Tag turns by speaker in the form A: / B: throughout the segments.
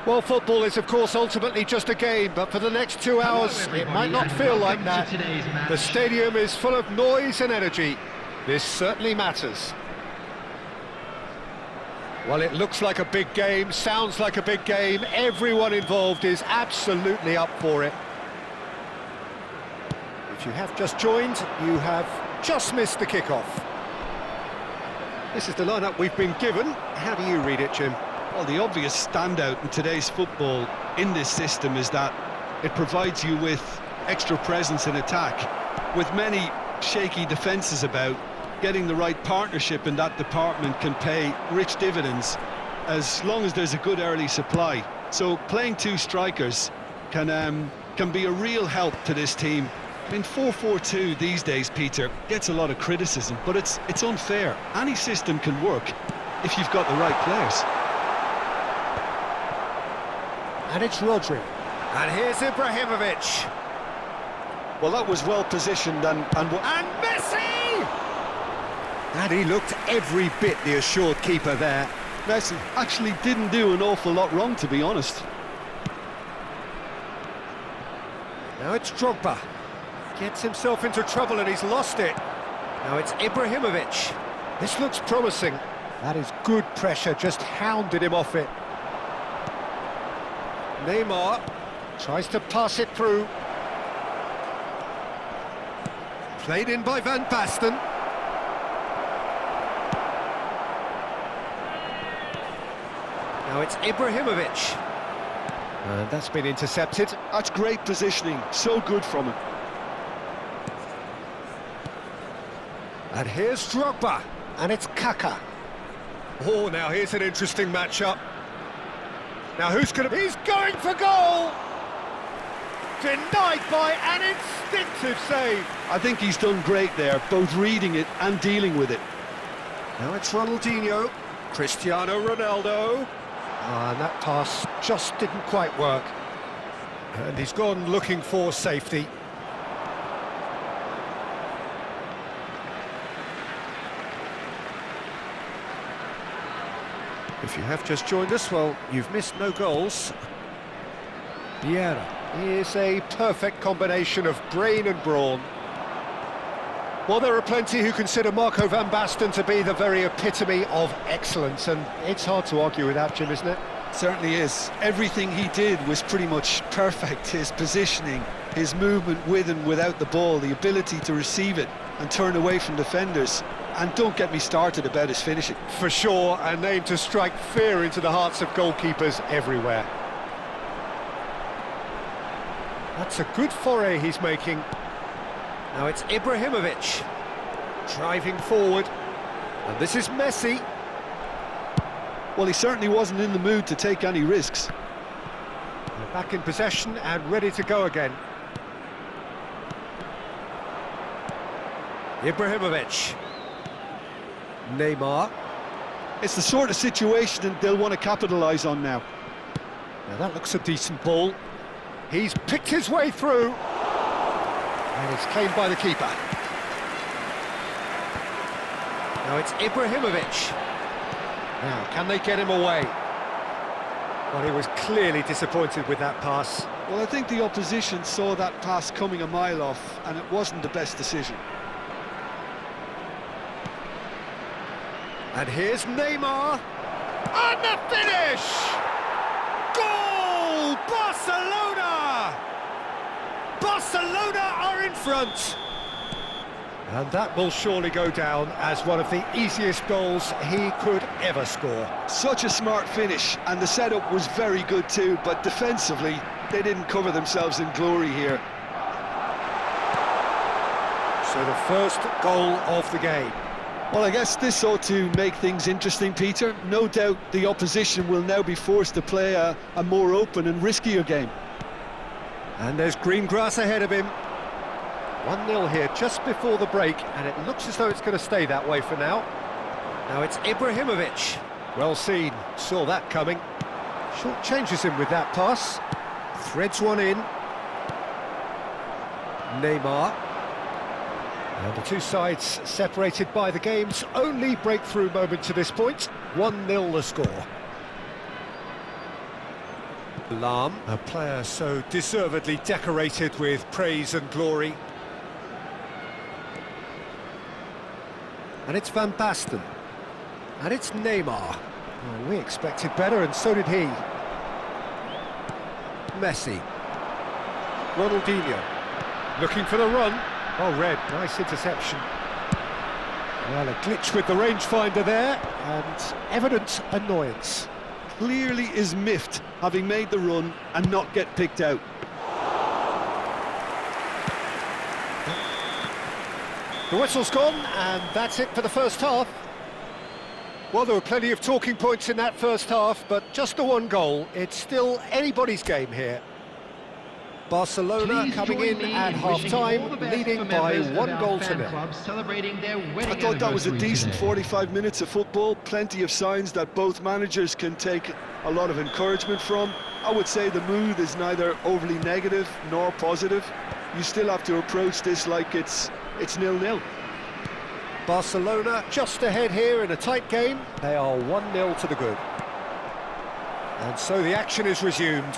A: Well, football is, of course, ultimately just a game, but for the next 2 hours, it might not feel like that. The stadium is full of noise and energy. This certainly matters. Well, it looks like a big game, sounds like a big game. Everyone involved is absolutely up for it. If you have just joined, you have just missed the kickoff. This is the lineup we've been given. How do you read it, Jim?
B: Well, the obvious standout in today's football in this system is that it provides you with extra presence in attack. With many shaky defences about, getting the right partnership in that department can pay rich dividends as long as there's a good early supply. So playing two strikers can be a real help to this team. I mean, 4-4-2 these days, Peter, gets a lot of criticism, but it's unfair. Any system can work if you've got the right players.
A: And it's Rodri. And here's Ibrahimovic.
B: Well, that was well positioned and
A: Messi! And he looked every bit the assured keeper there.
B: Messi actually didn't do an awful lot wrong, to be honest.
A: Now it's Drogba. Gets himself into trouble and he's lost it. Now it's Ibrahimovic. This looks promising. That is good pressure, just hounded him off it. Neymar tries to pass it through. Played in by Van Basten. Now it's Ibrahimovic. And that's been intercepted.
B: That's great positioning, so good from him.
A: And here's Drogba. And it's Kaka. Oh, now here's an interesting matchup. Now who's going to... He's going for goal! Denied by an instinctive save.
B: I think he's done great there, both reading it and dealing with it.
A: Now it's Ronaldinho. Cristiano Ronaldo. And that pass just didn't quite work. And he's gone looking for safety. If you have just joined us, well, you've missed no goals. Vieira is a perfect combination of brain and brawn. Well, there are plenty who consider Marco van Basten to be the very epitome of excellence, and it's hard to argue with that, Jim, isn't it?
B: Certainly is. Everything he did was pretty much perfect. His positioning, his movement with and without the ball, the ability to receive it and turn away from defenders. And don't get me started about his finishing.
A: For sure, a name to strike fear into the hearts of goalkeepers everywhere. That's a good foray he's making. Now it's Ibrahimovic, driving forward. And this is Messi.
B: Well, he certainly wasn't in the mood to take any risks.
A: They're back in possession and ready to go again. Ibrahimovic. Neymar.
B: It's the sort of situation that they'll want to capitalise on now.
A: Now that looks a decent ball. He's picked his way through. And it's claimed by the keeper. Now it's Ibrahimovic. Now, can they get him away? Well, he was clearly disappointed with that pass.
B: Well, I think the opposition saw that pass coming a mile off, and it wasn't the best decision.
A: And here's Neymar. And the finish! Goal! Barcelona! Barcelona are in front. And that will surely go down as one of the easiest goals he could ever score.
B: Such a smart finish, and the setup was very good too, but defensively, they didn't cover themselves in glory here.
A: So the first goal of the game.
B: Well, I guess this ought to make things interesting, Peter. No doubt the opposition will now be forced to play a more open and riskier game.
A: And there's green grass ahead of him. 1-0 here just before the break, and it looks as though it's going to stay that way for now. Now it's Ibrahimovic. Well seen, saw that coming. Short changes him with that pass. Threads one in. Neymar. And the two sides separated by the game's only breakthrough moment to this point. 1-0 the score. Lawan, a player so deservedly decorated with praise and glory. And it's Van Basten. And it's Neymar. Well, we expected better, and so did he. Messi. Ronaldinho. Looking for the run. Oh, Red, nice interception. Well, a glitch with the rangefinder there, and evident annoyance.
B: Clearly is miffed, having made the run and not get picked out.
A: The whistle's gone, and that's it for the first half. Well, there were plenty of talking points in that first half, but just the one goal. It's still anybody's game here. Barcelona coming in at half-time, leading by 1-0.
B: I thought that was a decent 45 minutes of football. Plenty of signs that both managers can take a lot of encouragement from. I would say the mood is neither overly negative nor positive. You still have to approach this like it's 0-0.
A: Barcelona just ahead here in a tight game. They are 1-0 to the good. And so the action is resumed.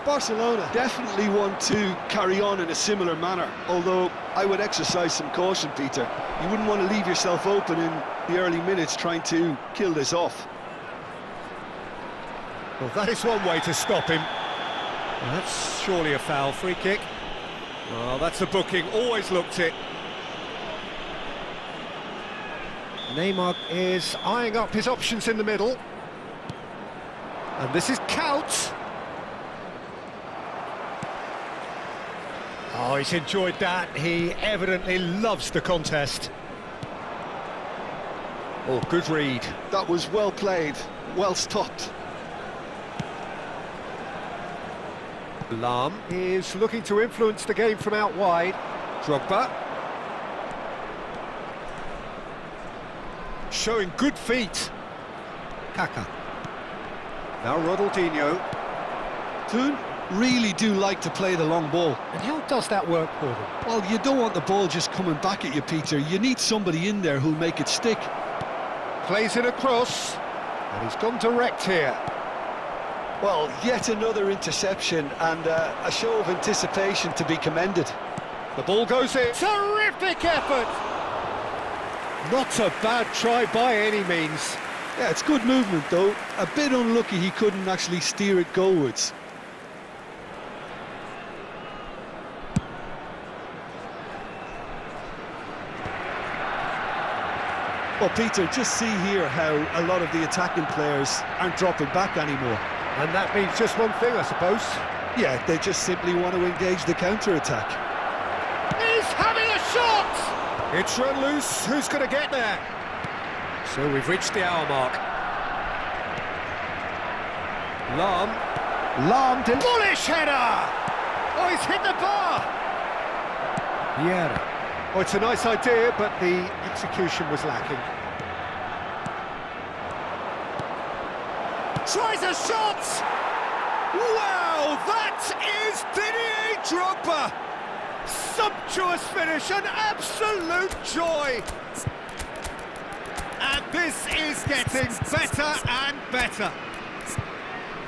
B: Barcelona definitely want to carry on in a similar manner, although I would exercise some caution, Peter. You wouldn't want to leave yourself open in the early minutes trying to kill this off.
A: Well, that is one way to stop him. Well, that's surely a foul. Free kick. Well, that's a booking. Always looked it. Neymar is eyeing up his options in the middle. And this is Couch. Oh, he's enjoyed that. He evidently loves the contest. Oh, good read.
B: That was well played, well stopped.
A: Lawan is looking to influence the game from out wide. Drogba. Showing good feet. Kaka. Now Ronaldinho.
B: Tonton really do like to play the long ball.
A: And how does that work for them?
B: Well, you don't want the ball just coming back at you, Peter. You need somebody in there who'll make it stick.
A: Plays it across. And he's gone direct here.
B: Well, yet another interception and a show of anticipation to be commended.
A: The ball goes in. Terrific effort! Not a bad try by any means.
B: Yeah, it's good movement though. A bit unlucky he couldn't actually steer it goalwards. Well, Peter, just see here how a lot of the attacking players aren't dropping back anymore.
A: And that means just one thing, I suppose.
B: Yeah, they just simply want to engage the counter-attack.
A: He's having a shot! It's run loose. Who's going to get there? So we've reached the hour mark. Lawan, bullish header! Oh, he's hit the bar! Yeah. Oh, it's a nice idea, but the execution was lacking. Tries a shot! Wow, that is Didier Drogba! Sumptuous finish, an absolute joy! And this is getting better and better.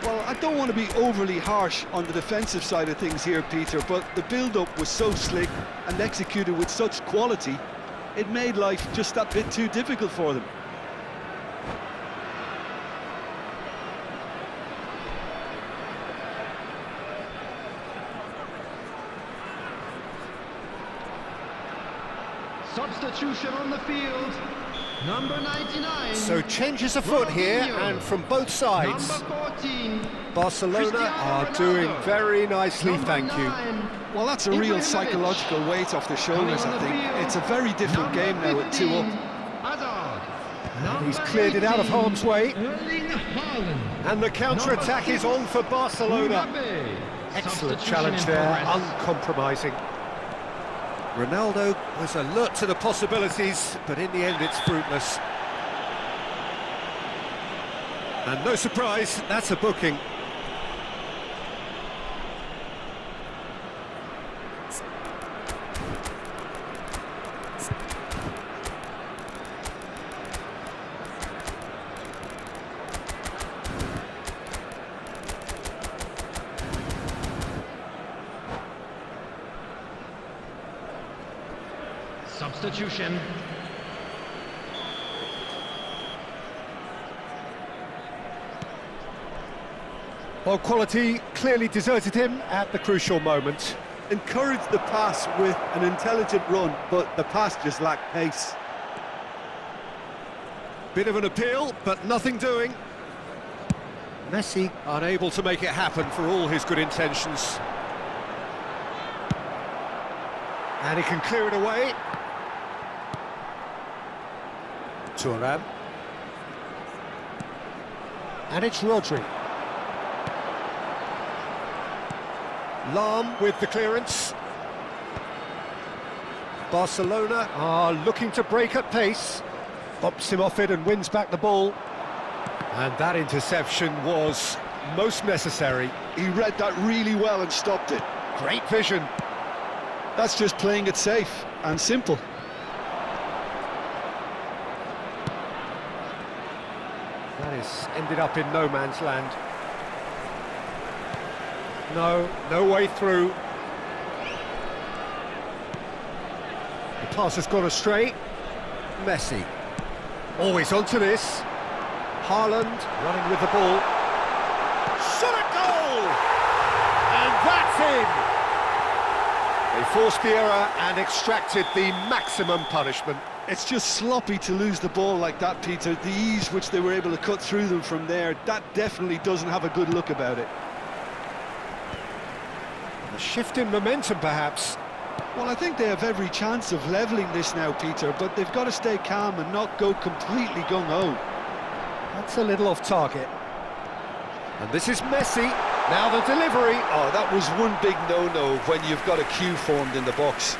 B: Well, I don't want to be overly harsh on the defensive side of things here, Peter, but the build-up was so slick and executed with such quality, it made life just that bit too difficult for them.
C: Substitution on the field, number 99.
A: So changes afoot here, and from both sides.
C: Number 14.
A: Barcelona are doing very nicely,
C: Number
A: thank you.
C: 9.
B: Well, that's a real psychological weight off their shoulders, I think. It's a very different game now at 2 up.
A: And he's cleared it out of harm's way. And the counter-attack is on for Barcelona. Excellent challenge there, uncompromising. Ronaldo was alert to the possibilities, but in the end it's fruitless. And no surprise, that's a booking.
C: substitution.
A: Well, quality clearly deserted him at the crucial moment.
B: Encouraged the pass with an intelligent run, but the pass just lacked pace.
A: Bit of an appeal, but nothing doing. Messi unable to make it happen for all his good intentions. And he can clear it away. Turan. And it's Rodri. Lawan with the clearance. Barcelona are looking to break at pace. Bumps him off it and wins back the ball. And that interception was most necessary.
B: He read that really well and stopped it.
A: Great vision.
B: That's just playing it safe and simple.
A: That has ended up in no man's land. No way through. The pass has gone astray. Messi. Always onto this. Haaland running with the ball. Shot at goal! And that's in! They forced the error and extracted the maximum punishment.
B: It's just sloppy to lose the ball like that, Peter. The ease which they were able to cut through them from there, that definitely doesn't have a good look about it.
A: A shift in momentum, perhaps.
B: Well, I think they have every chance of levelling this now, Peter, but they've got to stay calm and not go completely gung-ho.
A: That's a little off target. And this is Messi. Now the delivery.
B: Oh, that was one big no-no when you've got a queue formed in the box.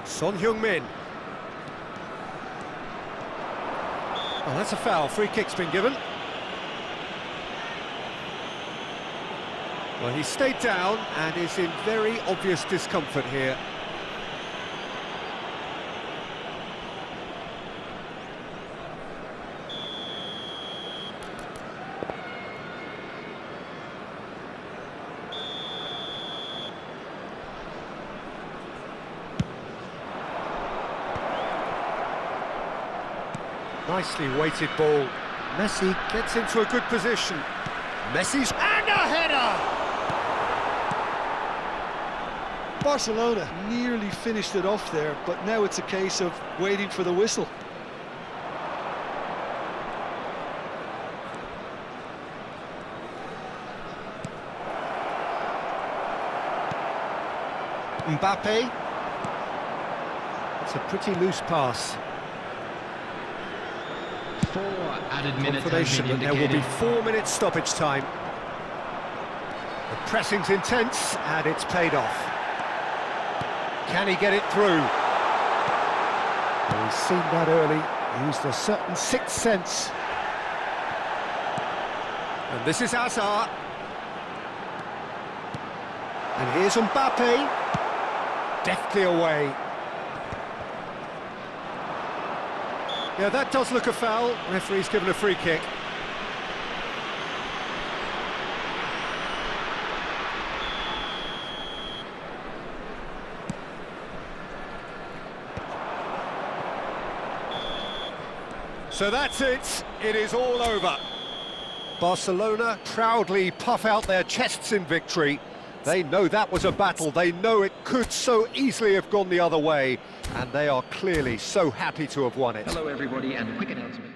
A: Son Heung-min. Oh, that's a foul. Free kick's been given. Well, he stayed down and is in very obvious discomfort here. Nicely weighted ball. Messi gets into a good position. Messi's... and a header!
B: Barcelona nearly finished it off there, but now it's a case of waiting for the whistle.
A: Mbappe. It's a pretty loose pass.
C: 4 added minutes
A: Confirmation
C: have been
A: that there will be
C: indicated.
A: 4 minutes stoppage time. The pressing's intense and it's paid off. Can he get it through? Well, he's seen that early, used a certain sixth sense. And this is Hazard. And here's Mbappe. Deftly away. Yeah, that does look a foul. Referee's given a free kick. So that's it. It is all over. Barcelona proudly puff out their chests in victory. They know that was a battle. They know it could so easily have gone the other way. And they are clearly so happy to have won it.
C: Hello everybody, and a quick announcement.